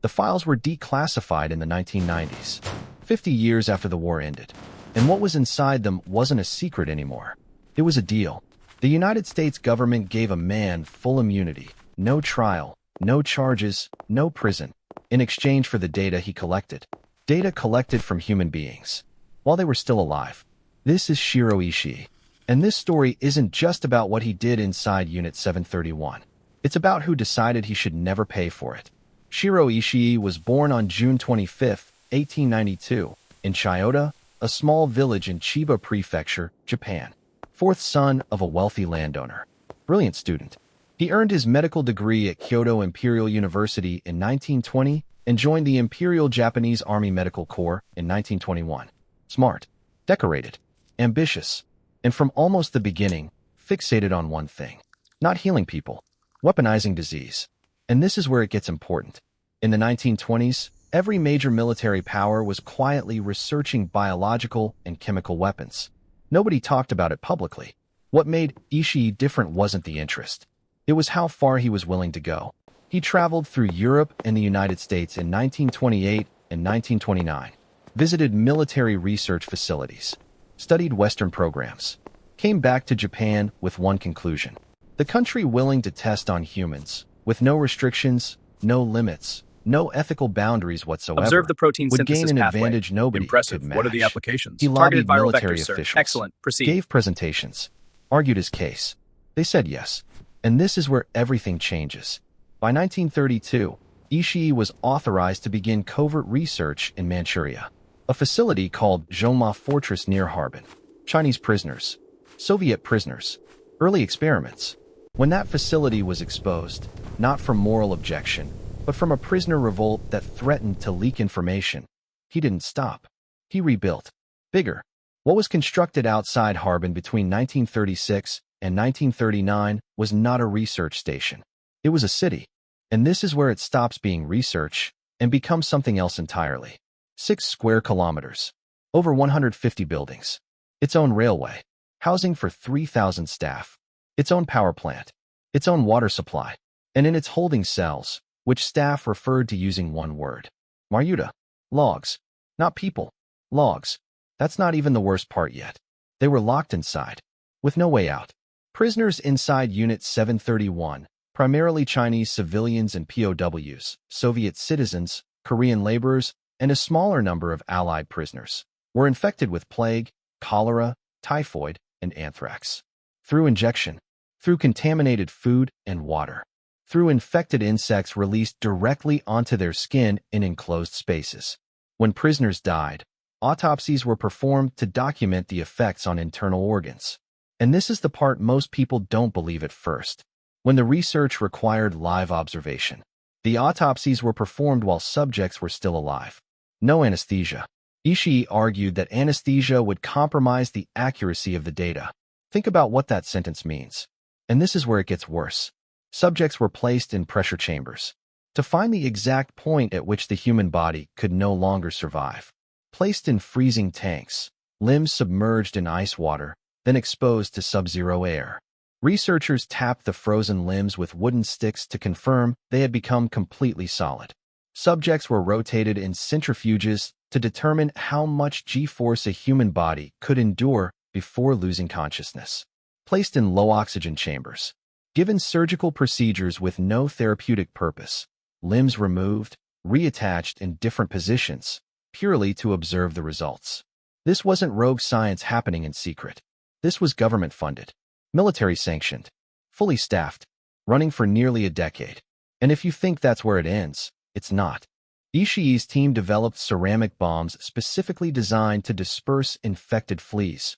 The files were declassified in the 1990s, 50 years after the war ended. And what was inside them wasn't a secret anymore. It was a deal. The United States government gave a man full immunity, no trial, no charges, no prison, in exchange for the data he collected. Data collected from human beings, while they were still alive. This is Shiro Ishii. And this story isn't just about what he did inside Unit 731. It's about who decided he should never pay for it. Shiro Ishii was born on June 25, 1892, in Chiyoda, a small village in Chiba Prefecture, Japan. Fourth son of a wealthy landowner. Brilliant student. He earned his medical degree at Kyoto Imperial University in 1920 and joined the Imperial Japanese Army Medical Corps in 1921. Smart, decorated, ambitious, and from almost the beginning, fixated on one thing. Not healing people, weaponizing disease. And this is where it gets important. In the 1920s, every major military power was quietly researching biological and chemical weapons. Nobody talked about it publicly. What made Ishii different wasn't the interest. It was how far he was willing to go. He traveled through Europe and the United States in 1928 and 1929, visited military research facilities, studied Western programs, came back to Japan with one conclusion. The country willing to test on humans, with no restrictions, no limits, no ethical boundaries whatsoever, Observe the protein would gain synthesis an pathway. advantage nobody Impressive. could match. What are the applications? He Targeted lobbied viral military vectors, sir. officials, Excellent. Proceed. gave presentations, argued his case. They said yes. And this is where everything changes. By 1932, Ishii was authorized to begin covert research in Manchuria, a facility called Zhongma Fortress near Harbin. Chinese prisoners, Soviet prisoners, early experiments. When that facility was exposed, not from moral objection, but from a prisoner revolt that threatened to leak information, he didn't stop. He rebuilt. Bigger. What was constructed outside Harbin between 1936 and 1939 was not a research station. It was a city. And this is where it stops being research and becomes something else entirely. 6 square kilometers. Over 150 buildings. Its own railway. Housing for 3,000 staff. Its own power plant. Its own water supply. And in its holding cells, which staff referred to using one word. Maryuta. Logs. Not people. Logs. That's not even the worst part yet. They were locked inside, with no way out. Prisoners inside Unit 731, primarily Chinese civilians and POWs, Soviet citizens, Korean laborers, and a smaller number of Allied prisoners, were infected with plague, cholera, typhoid, and anthrax. Through injection, through contaminated food and water, through infected insects released directly onto their skin in enclosed spaces. When prisoners died, autopsies were performed to document the effects on internal organs. And this is the part most people don't believe at first. When the research required live observation, the autopsies were performed while subjects were still alive. No anesthesia. Ishii argued that anesthesia would compromise the accuracy of the data. Think about what that sentence means. And this is where it gets worse. Subjects were placed in pressure chambers to find the exact point at which the human body could no longer survive. Placed in freezing tanks, limbs submerged in ice water, then exposed to sub-zero air. Researchers tapped the frozen limbs with wooden sticks to confirm they had become completely solid. Subjects were rotated in centrifuges to determine how much G-force a human body could endure before losing consciousness. Placed in low-oxygen chambers. Given surgical procedures with no therapeutic purpose. Limbs removed, reattached in different positions, purely to observe the results. This wasn't rogue science happening in secret. This was government-funded, military-sanctioned, fully staffed, running for nearly a decade. And if you think that's where it ends, it's not. Ishii's team developed ceramic bombs specifically designed to disperse infected fleas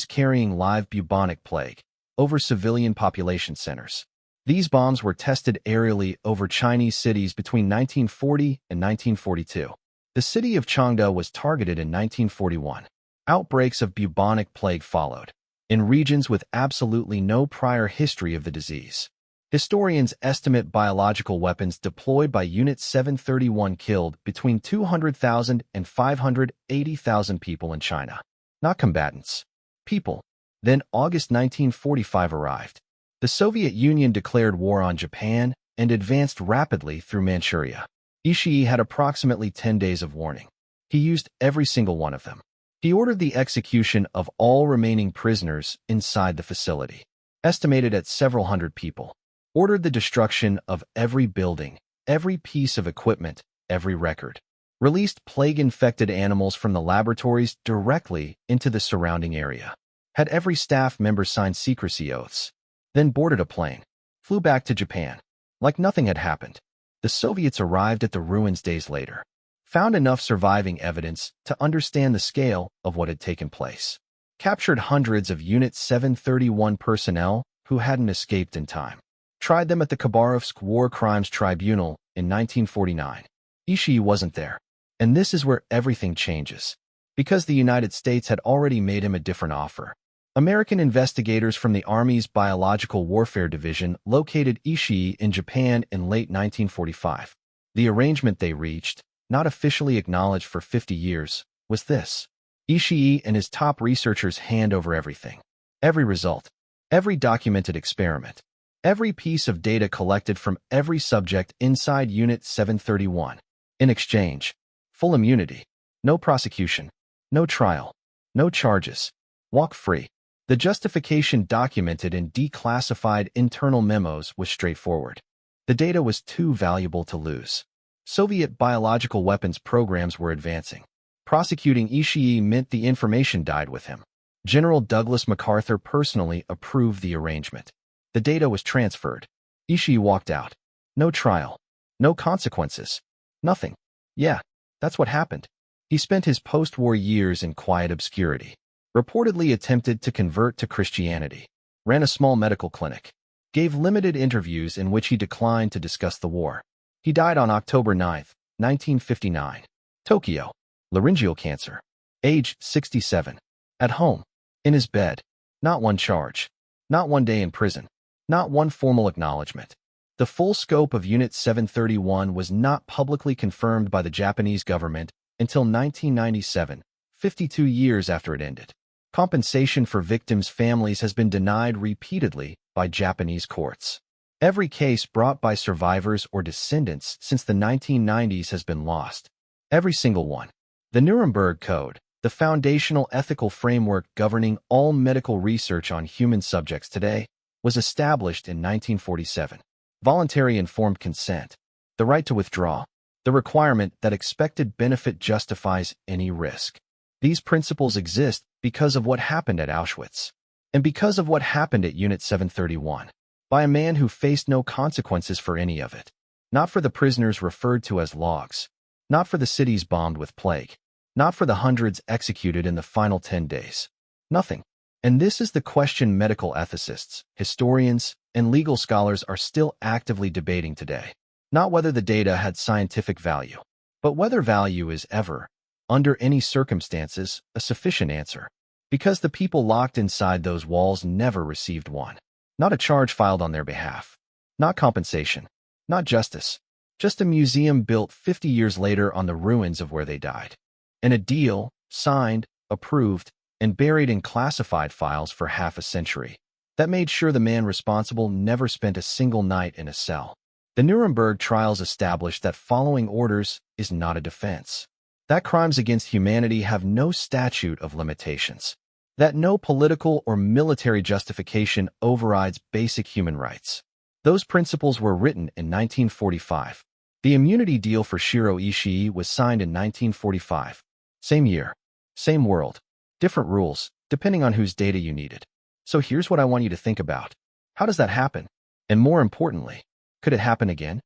carrying live bubonic plague, over civilian population centers. These bombs were tested aerially over Chinese cities between 1940 and 1942. The city of Changde was targeted in 1941. Outbreaks of bubonic plague followed, in regions with absolutely no prior history of the disease. Historians estimate biological weapons deployed by Unit 731 killed between 200,000 and 580,000 people in China. Not combatants. People. Then August 1945 arrived. The Soviet Union declared war on Japan and advanced rapidly through Manchuria. Ishii had approximately 10 days of warning. He used every single one of them. He ordered the execution of all remaining prisoners inside the facility, estimated at several hundred people. Ordered the destruction of every building, every piece of equipment, every record. Released plague-infected animals from the laboratories directly into the surrounding area. Had every staff member sign secrecy oaths. Then boarded a plane. Flew back to Japan. Like nothing had happened. The Soviets arrived at the ruins days later. Found enough surviving evidence to understand the scale of what had taken place. Captured hundreds of Unit 731 personnel who hadn't escaped in time. Tried them at the Khabarovsk War Crimes Tribunal in 1949. Ishii wasn't there. And this is where everything changes. Because the United States had already made him a different offer. American investigators from the Army's Biological Warfare Division located Ishii in Japan in late 1945. The arrangement they reached, not officially acknowledged for 50 years, was this. Ishii and his top researchers hand over everything. Every result. Every documented experiment. Every piece of data collected from every subject inside Unit 731. In exchange, full immunity. No prosecution. No trial. No charges. Walk free. The justification documented in declassified internal memos was straightforward. The data was too valuable to lose. Soviet biological weapons programs were advancing. Prosecuting Ishii meant the information died with him. General Douglas MacArthur personally approved the arrangement. The data was transferred. Ishii walked out. No trial. No consequences. Nothing. Yeah, that's what happened. He spent his post-war years in quiet obscurity. Reportedly attempted to convert to Christianity. Ran a small medical clinic. Gave limited interviews in which he declined to discuss the war. He died on October 9, 1959. Tokyo. Laryngeal cancer. Age 67. At home. In his bed. Not one charge. Not one day in prison. Not one formal acknowledgement. The full scope of Unit 731 was not publicly confirmed by the Japanese government until 1997, 52 years after it ended. Compensation for victims' families has been denied repeatedly by Japanese courts. Every case brought by survivors or descendants since the 1990s has been lost. Every single one. The Nuremberg Code, the foundational ethical framework governing all medical research on human subjects today, was established in 1947. Voluntary informed consent, the right to withdraw, the requirement that expected benefit justifies any risk. These principles exist because of what happened at Auschwitz, and because of what happened at Unit 731, by a man who faced no consequences for any of it. Not for the prisoners referred to as logs, not for the cities bombed with plague, not for the hundreds executed in the final 10 days. Nothing. And this is the question medical ethicists, historians, and legal scholars are still actively debating today. Not whether the data had scientific value, but whether value is ever, under any circumstances, a sufficient answer. Because the people locked inside those walls never received one. Not a charge filed on their behalf. Not compensation. Not justice. Just a museum built 50 years later on the ruins of where they died. And a deal, signed, approved, and buried in classified files for half a century. That made sure the man responsible never spent a single night in a cell. The Nuremberg trials established that following orders is not a defense. That crimes against humanity have no statute of limitations. That no political or military justification overrides basic human rights. Those principles were written in 1945. The immunity deal for Shiro Ishii was signed in 1945. Same year. Same world. Different rules, depending on whose data you needed. So here's what I want you to think about. How does that happen? And more importantly, could it happen again?